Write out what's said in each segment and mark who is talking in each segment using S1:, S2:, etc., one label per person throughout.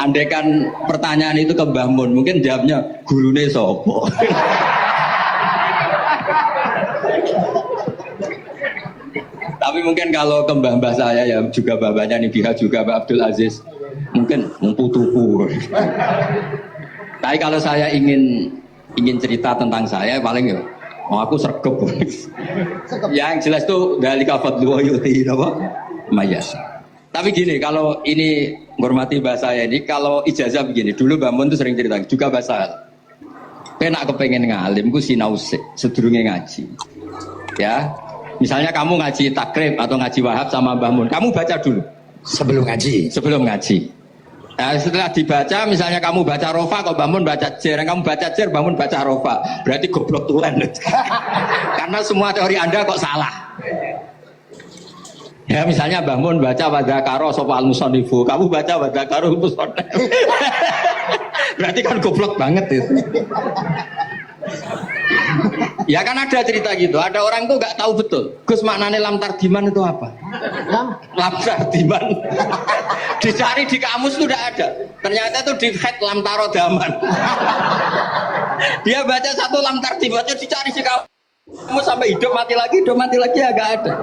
S1: Andaikan pertanyaan itu ke Mbah Mun, mungkin jawabnya gurune sopo. Tapi mungkin kalau ke mbah-mbah saya ya juga mbah-mbahnya Nibiha juga Pak Abdul Aziz, mungkin memputuku. Tapi kalau saya ingin cerita tentang saya paling ya, aku sergep. Yang jelas tuh dari kafadlu yuti apa? Mayas. Tapi gini, kalau ini menghormati bahasa saya ini, kalau ijazah begini, dulu Mbak Mun tuh sering cerita juga bahasa. Penak kepengen ngalim, ku sinau sedurunge ngaji. Ya, misalnya kamu ngaji takrib atau ngaji wahab sama Mbah Mun, kamu baca dulu
S2: sebelum ngaji.
S1: Sebelum ngaji. Nah, setelah dibaca, misalnya kamu baca rofa, kok Mbah Mun baca jer, kamu baca jer, Mbah Mun baca rofa, berarti goblok tulen. Karena semua teori Anda kok salah. Ya misalnya Mbah Mun baca wadakaro sopa al-musonifu, kamu baca wadakaro musonif. Berarti kan goblok banget itu. Ya kan ada cerita gitu, ada orang tuh nggak tahu betul Gus maknanya lam tardiman itu apa. Lam tardiman dicari di kamus itu udah ada, ternyata itu di head lam tarodaman. Dia baca satu lam tardimannya dicari di kamus sampai hidup mati lagi agak ada.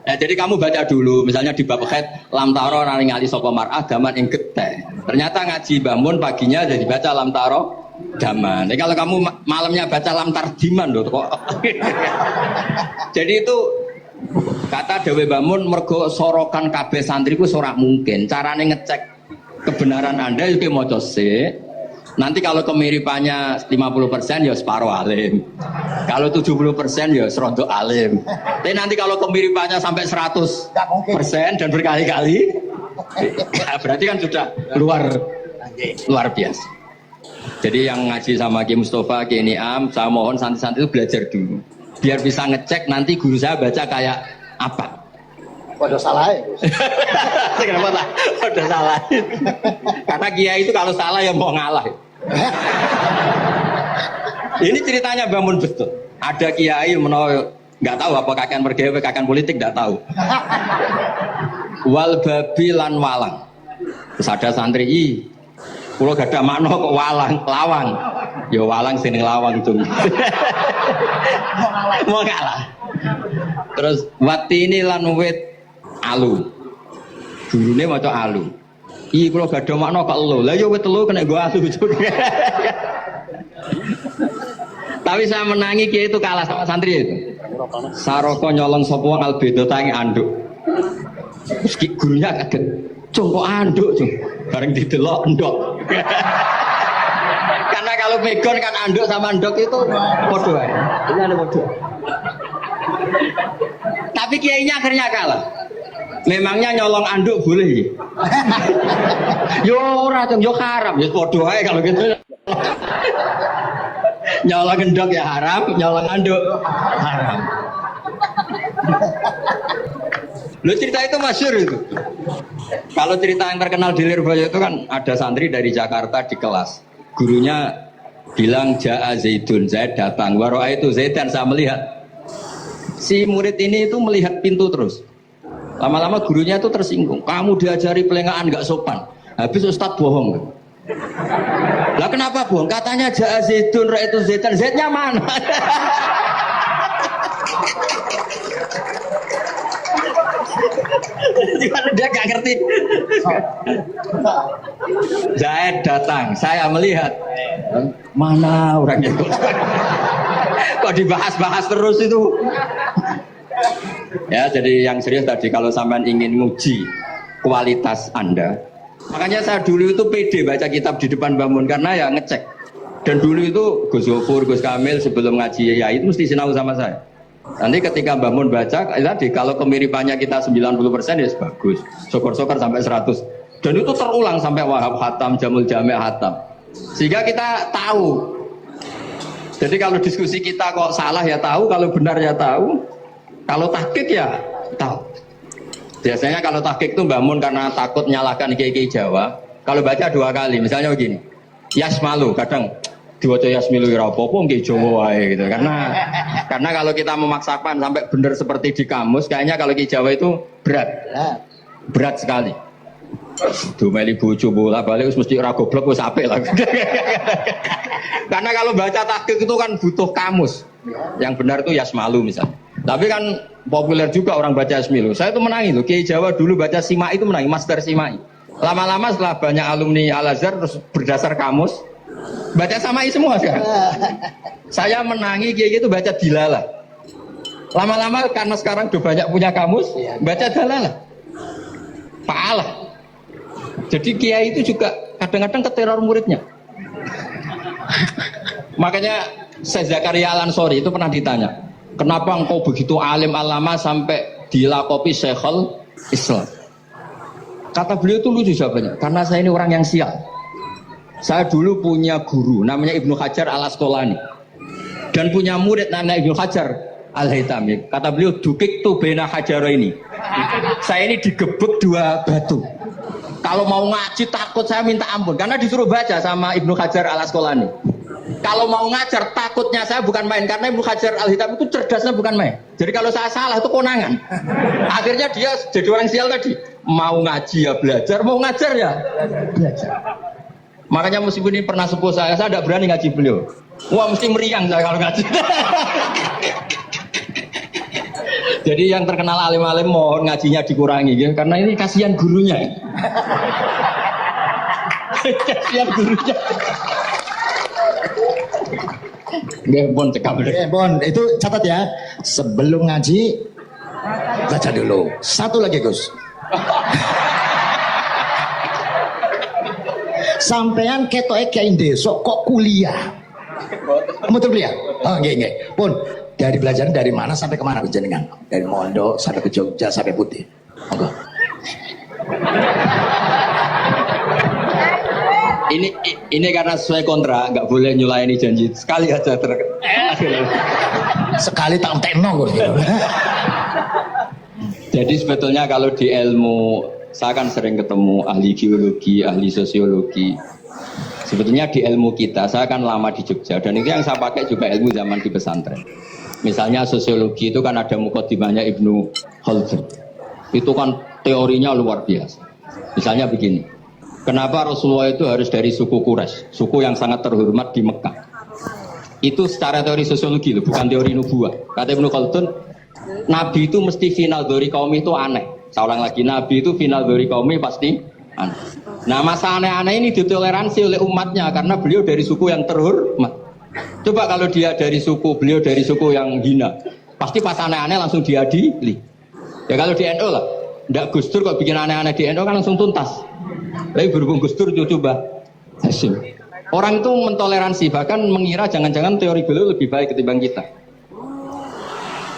S1: Nah, jadi kamu baca dulu, misalnya di bab head lam taro ngali sapa mar'ah daman ing geteh. Ternyata ngaji Mbah Mun paginya jadi baca lam taro daman. Jadi kalau kamu malamnya baca lam tardiman loh kok. Jadi itu kata Dewi Mbah Mun mergo sorokan kabeh santri ku ora mungkin. Carane ngecek kebenaran Anda itu maca sik. Nanti kalau kemiripannya 50% ya separuh alim. Kalau 70% ya serondo alim. Tapi nanti kalau kemiripannya sampai 100% dan berkali-kali, berarti kan sudah luar biasa. Jadi yang ngaji sama Ki Mustafa, Ki Niam, saya mohon santri-santri itu belajar dulu. Biar bisa ngecek nanti guru saya baca kayak apa.
S2: Waduh salah ya.
S1: Kenapa lah? Waduh salah. Karena kiai itu kalau salah ya mau ngalah. Ini ceritanya Mbah Mun betul. Ada kiai menawa nggak tahu apa kakean mergawe kakean politik nggak tahu. Wal babi lan walang. Terus ada santri kulo gak ada makna kok lawang. Ya walang sing lawang tuh. Mau ngalah. Terus watini lan wit alu. Gurune maca alu. Kulo gak ada makna kok elo. Lah ya wit telu kena go alu juga. Tapi saya menangi kiai itu kalah sama santri itu. Saroko nyolong sapa wong albedo tangi anduk. Terus gurunya kaget. Cung kok anduk, cung. Bareng didelok endok. Karena kalau pegon kan anduk sama endok itu padha wae. Ini ada padha. Tapi kiainya akhirnya kalah. Memangnya nyolong anduk boleh? Yo ora, cung, yo haram. Ya padha wae kalau gitu. Nyolong endok ya haram, nyolong anduk haram. Lo cerita itu masyhur itu. Kalau cerita yang terkenal di Lirboyo itu kan ada santri dari Jakarta di kelas. Gurunya bilang Ja'a Zaidun, Zaid datang. Waro'a itu Zaidan, saya melihat. Si murid ini itu melihat pintu terus. Lama-lama gurunya itu tersinggung. Kamu diajari pelengahan gak sopan. Habis Ustadz bohong. Lah kenapa bohong? Katanya Ja'a Zaidun, Ra itu Zaidan. Zaidnya mana? Dia gak ngerti. Zaid datang, saya melihat. Mana orangnya? Kok dibahas-bahas terus itu? Ya, jadi yang serius tadi kalau sampean ingin nguji kualitas Anda, makanya saya dulu itu pede baca kitab di depan Mbah Mun karena ya ngecek. Dan dulu itu Gus Gofur, Gus Kamil sebelum ngaji ya itu mesti sinau sama saya. Nanti ketika Mbah Mun baca, tadi kalau kemiripannya kita 90% ya bagus. Syukur-syukur sampai 100. Dan itu terulang sampai Wahab Hatam, Jamul Jami' Hatam. Sehingga kita tahu. Jadi kalau diskusi kita kok salah ya tahu, kalau benar ya tahu. Kalau tahqiq ya tahu. Biasanya kalau tahqiq itu Mbah Mun karena takut nyalahkan kiai-kiai Jawa, kalau baca 2 kali, misalnya begini. Yasmalu, kadang diwaca Yasmilu ora apa-apa nggih Jawa wae gitu. Karena kalau kita memaksakan sampai benar seperti di kamus, kayaknya kalau di Jawa itu berat sekali. Dumeli bojo bola balik mesti ora goblok wis apik lah. Karena kalau baca tahqiq itu kan butuh kamus. Yang benar itu Yasmalu misalnya. Tapi kan populer juga orang baca Yasmilu. Saya itu menangi loh. Kiai Jawa dulu baca Simai itu menangi, Master Simai. Lama-lama setelah banyak alumni Al-Azhar terus berdasar kamus baca Samai semua sekarang. Saya menangi Kiai itu baca Dilalah. Lama-lama karena sekarang udah banyak punya kamus, baca Dalalah. Pa'alah. Jadi Kiai itu juga kadang-kadang keteror muridnya. Makanya Syekh Zakaria Al-Ansori itu pernah ditanya, kenapa engkau begitu alim alama sampai dilakopi Syekhul Islam? Kata beliau itu lucu jawabannya, karena saya ini orang yang sial. Saya dulu punya guru namanya Ibnu Hajar Al-Asqalani dan punya murid namanya Ibnu Hajar Al-Haytami. Kata beliau, dukik tu bena hajaro ini. Saya ini digebek dua batu. Kalau mau ngaji takut saya minta ampun karena disuruh baca sama Ibnu Hajar Al-Asqalani. Kalau mau ngajar takutnya saya bukan main karena Ibnu Hajar Al-Haytami itu cerdasnya bukan main. Jadi kalau saya salah itu konangan. Akhirnya dia jadi orang sial tadi. Mau ngaji ya belajar, mau ngajar ya belajar. Makanya meskipun ini pernah sepuh saya tidak berani ngaji beliau. Wah mesti meriang saya kalau ngaji. Jadi yang terkenal alim-alim mohon ngajinya dikurangi ya, karena ini kasihan gurunya. Kasihan gurunya. Nggih, Bon cekap.
S2: Bon, itu catat ya. Sebelum ngaji baca dulu. Satu lagi, Gus. Sampean ketoke kayak desa kok kuliah. Kamu tuh kuliah? Oh, nggih. Bon, dari belajar dari mana sampai kemana jenengan? Dari Mondok sampai ke Jogja sampai Putih. Monggo.
S1: Ini karena sesuai kontrak, nggak boleh nyulayani janji sekali aja
S2: Sekali tak entekno kok.
S1: Jadi sebetulnya kalau di ilmu, saya kan sering ketemu ahli geologi, ahli sosiologi. Sebetulnya di ilmu kita, saya kan lama di Jogja dan itu yang saya pakai juga ilmu zaman di pesantren. Misalnya sosiologi itu kan ada mukadimahnya Ibnu Khaldun. Itu kan teorinya luar biasa. Misalnya begini. Kenapa Rasulullah itu harus dari suku Quraisy, suku yang sangat terhormat di Mekah? Itu secara teori sosiologi loh, bukan teori nubuah. Kata Ibnu Khaldun, Nabi itu mesti final dari kaum itu aneh. Saya ulang lagi, Nabi itu final dari kaum pasti aneh. Nah masa aneh-aneh ini ditoleransi oleh umatnya karena beliau dari suku yang terhormat. Coba kalau dia dari suku, beliau dari suku yang hina, pasti pas aneh-aneh langsung diadili. Ya kalau di NU lah, ndak Gus Dur kok bikin aneh-aneh di NU kan langsung tuntas. Tapi berhubung Gus Dur coba Hasim. Orang itu mentoleransi, bahkan mengira jangan-jangan teori beliau lebih baik ketimbang kita.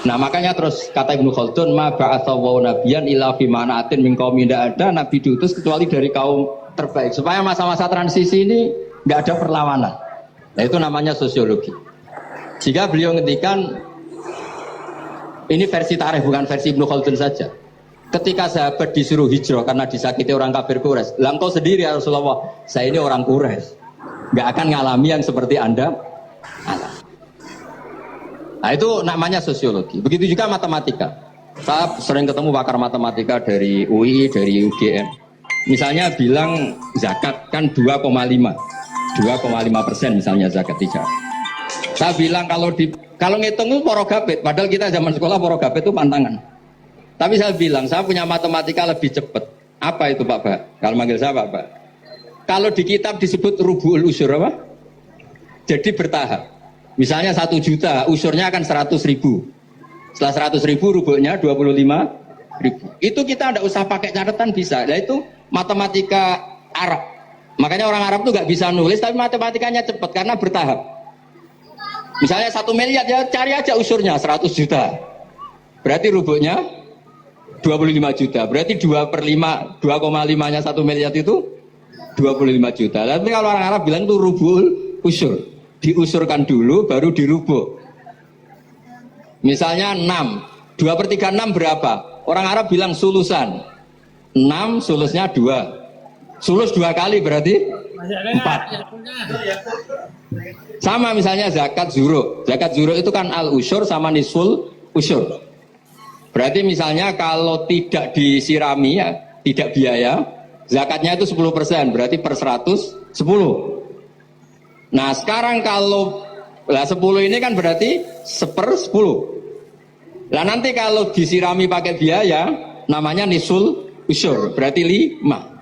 S1: Nah makanya terus kata Ibnu Khaldun, ma ba'atsawu nabiyan illa fi manaatin min qaumin, tidak ada nabi diutus kecuali dari kaum terbaik supaya masa-masa transisi ini nggak ada perlawanan. Nah itu namanya sosiologi. Jika beliau ngendikan ini versi tarikh bukan versi Ibnu Khaldun saja. Ketika sahabat disuruh hijrah karena disakiti orang kafir Quraisy, lah engkau sendiri ya Rasulullah, saya ini orang Quraisy, nggak akan ngalami yang seperti Anda alami. Nah itu namanya sosiologi. Begitu juga matematika. Saya sering ketemu pakar matematika dari UI, dari UGM. Misalnya bilang zakat kan 2,5% misalnya zakat tidak. Saya bilang kalau ngitung itu porogabit, padahal kita zaman sekolah porogabit itu pantangan. Tapi saya bilang, saya punya matematika lebih cepat. Apa itu Pak Pak? Kalau manggil saya Pak Pak. Kalau di kitab disebut rubu'ul usur apa? Jadi bertahap. Misalnya 1 juta, usurnya akan 100.000. Setelah 100.000 rubu'nya 25.000. Itu kita tidak usah pakai catatan bisa. Nah itu matematika Arab. Makanya orang Arab itu nggak bisa nulis, tapi matematikanya cepat karena bertahap. Misalnya 1 miliar, ya cari aja usurnya 100 juta. Berarti rubu'nya 25 juta, berarti 2/5, 2,5-nya 1 miliar itu 25 juta. Tapi kalau orang Arab bilang itu rubul usur, diusurkan dulu baru dirubuk. Misalnya 6, 2/3 6 berapa? Orang Arab bilang sulusan, 6 sulusnya 2, sulus 2 kali berarti 4. Sama misalnya zakat zuro itu kan al usur sama nisful usur. Berarti misalnya kalau tidak disirami ya, tidak biaya, Zakatnya itu 10%, berarti per 100 10. Nah sekarang kalau 10 ini kan berarti 1/10. Nah nanti kalau disirami pakai biaya namanya nisul usyur, berarti 5.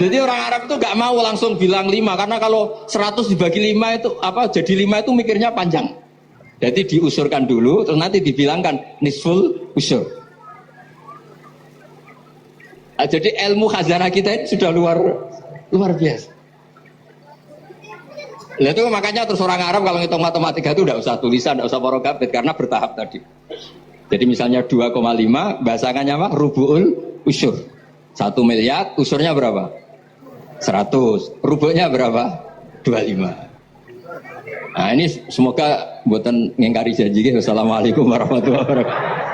S1: Jadi orang Arab itu nggak mau langsung bilang 5, karena kalau 100 dibagi 5 itu jadi 5 itu mikirnya panjang. Jadi diusurkan dulu, terus nanti dibilangkan nisful usyur. Nah, jadi ilmu khazanah kita ini sudah luar biasa. Nah, itu makanya terus orang Arab kalau ngitung matematika itu tidak usah tulisan, tidak usah porogabit, karena bertahap tadi. Jadi misalnya 2,5 bahasannya apa? Rubu'ul usyur. 1 miliar, usurnya berapa? 100. Rubuhnya berapa? 25. Nah ini semoga buatan ngengkari janji. Wassalamualaikum warahmatullahi wabarakatuh.